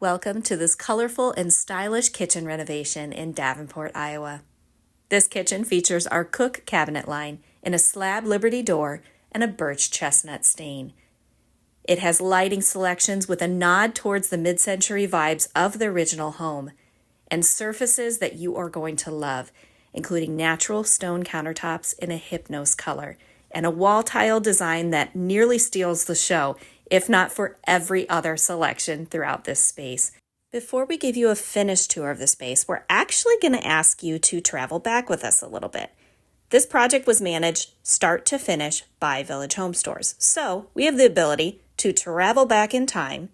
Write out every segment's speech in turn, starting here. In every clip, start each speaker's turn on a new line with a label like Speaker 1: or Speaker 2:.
Speaker 1: Welcome to this colorful and stylish kitchen renovation in Davenport, Iowa. This kitchen features our Koch cabinet line in a slab Liberty door and a birch chestnut stain. It has lighting selections with a nod towards the mid-century vibes of the original home and surfaces that you are going to love, including natural stone countertops in a Hypnose color and a wall tile design that nearly steals the show, if not for every other selection throughout this space. Before we give you a finished tour of the space, we're actually going to ask you to travel back with us a little bit. This project was managed start to finish by Village Home Stores, so we have the ability to travel back in time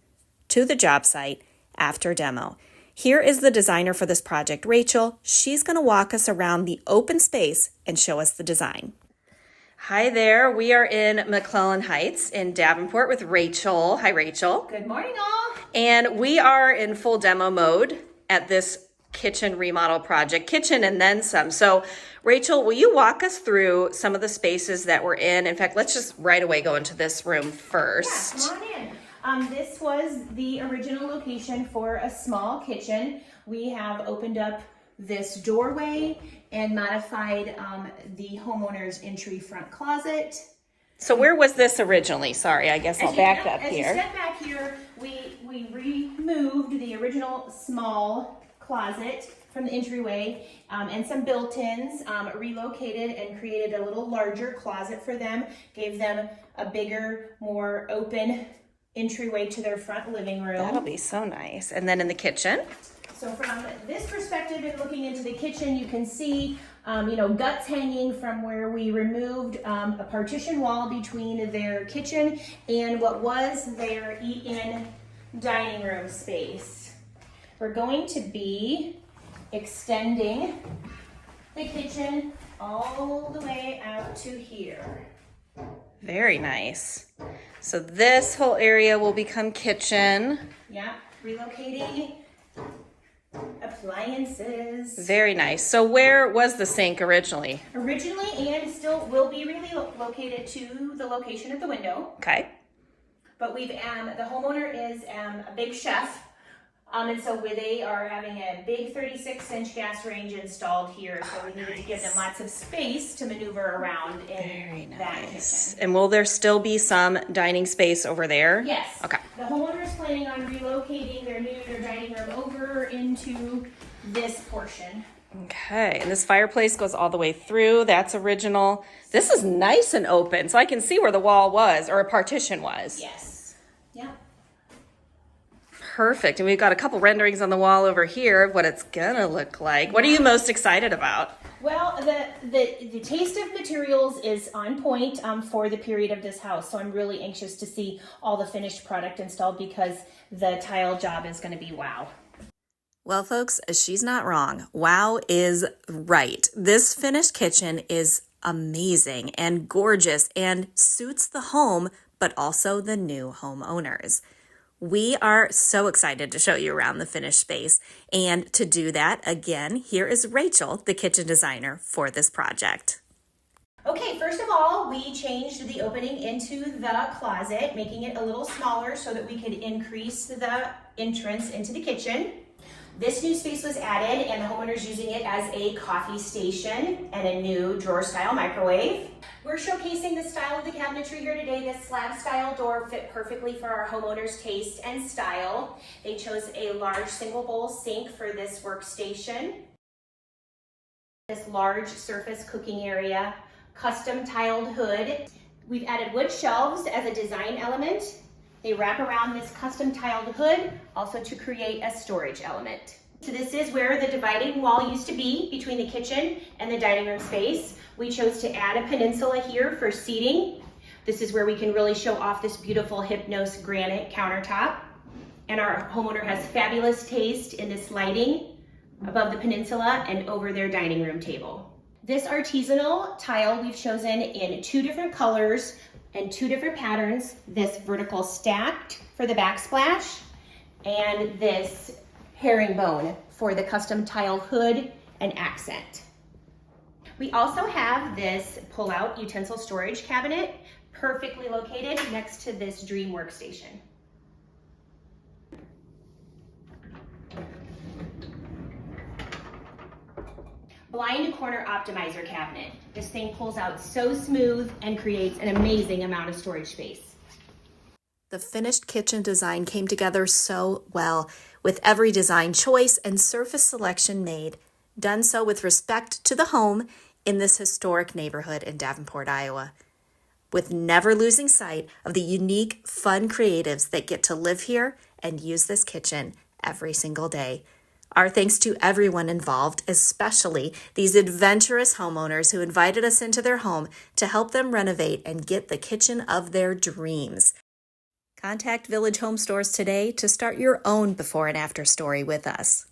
Speaker 1: to the job site after demo. Here is the designer for this project, Rachel. She's going to walk us around the open space and show us the design. Hi there, we are in McClellan Heights in Davenport with Rachel. Hi, Rachel.
Speaker 2: Good morning, all.
Speaker 1: And we are in full demo mode at this kitchen remodel project, kitchen and then some. So, Rachel, will you walk us through some of the spaces that we're in? In fact, let's just right away go into this room first.
Speaker 2: Yeah, come on in. This was the original location for a small kitchen. We have opened up this doorway and modified the homeowner's entry front closet.
Speaker 1: So where was this originally? Sorry, I guess I'll back up here.
Speaker 2: As you step back here, we removed the original small closet from the entryway and some built-ins, relocated and created a little larger closet for them, gave them a bigger, more open entryway to their front living room.
Speaker 1: That'll be so nice. And then in the kitchen?
Speaker 2: So from this perspective and looking into the kitchen, you can see, guts hanging from where we removed a partition wall between their kitchen and what was their eat-in dining room space. We're going to be extending the kitchen all the way out to here.
Speaker 1: Very nice. So this whole area will become kitchen.
Speaker 2: Yeah, relocating appliances.
Speaker 1: Very nice. So where was the sink originally?
Speaker 2: Originally and still will be relocated to the location of the window.
Speaker 1: Okay.
Speaker 2: But we've the homeowner is a big chef, and so they are having a big 36-inch gas range installed here. So we needed to give them lots of space to maneuver around in that kitchen.
Speaker 1: And will there still be some dining space over there?
Speaker 2: Yes.
Speaker 1: Okay.
Speaker 2: The homeowner is planning on relocating their dining room over into this portion.
Speaker 1: Okay, and this fireplace goes all the way through. That's original. This is nice and open, so I can see where the wall was, or a partition was.
Speaker 2: Yes. Yeah.
Speaker 1: Perfect. And we've got a couple renderings on the wall over here of what it's gonna look like. What are you most excited about?
Speaker 2: Well, the taste of materials is on point for the period of this house. So I'm really anxious to see all the finished product installed because the tile job is going to be wow.
Speaker 1: Well, folks, she's not wrong. Wow is right. This finished kitchen is amazing and gorgeous and suits the home, but also the new homeowners. We are so excited to show you around the finished space. And to do that, again, here is Rachel, the kitchen designer for this project.
Speaker 2: Okay, first of all, we changed the opening into the closet, making it a little smaller so that we could increase the entrance into the kitchen. This new space was added and the homeowner's using it as a coffee station and a new drawer style microwave. We're showcasing the style of the cabinetry here today. This slab style door fit perfectly for our homeowner's taste and style. They chose a large single bowl sink for this workstation. This large surface cooking area, custom tiled hood. We've added wood shelves as a design element. They wrap around this custom tiled hood, also to create a storage element. So this is where the dividing wall used to be between the kitchen and the dining room space. We chose to add a peninsula here for seating. This is where we can really show off this beautiful Hypnose granite countertop. And our homeowner has fabulous taste in this lighting above the peninsula and over their dining room table. This artisanal tile we've chosen in 2 different colors and 2 different patterns. This vertical stacked for the backsplash and this herringbone for the custom tiled hood and accent. We also have this pull-out utensil storage cabinet perfectly located next to this dream workstation. blind corner optimizer cabinet. This thing pulls out so smooth and creates an amazing amount of storage space.
Speaker 1: The finished kitchen design came together so well, with every design choice and surface selection made, done so with respect to the home in this historic neighborhood in Davenport, Iowa, with never losing sight of the unique, fun creatives that get to live here and use this kitchen every single day. Our thanks to everyone involved, especially these adventurous homeowners who invited us into their home to help them renovate and get the kitchen of their dreams. Contact Village Home Stores today to start your own before and after story with us.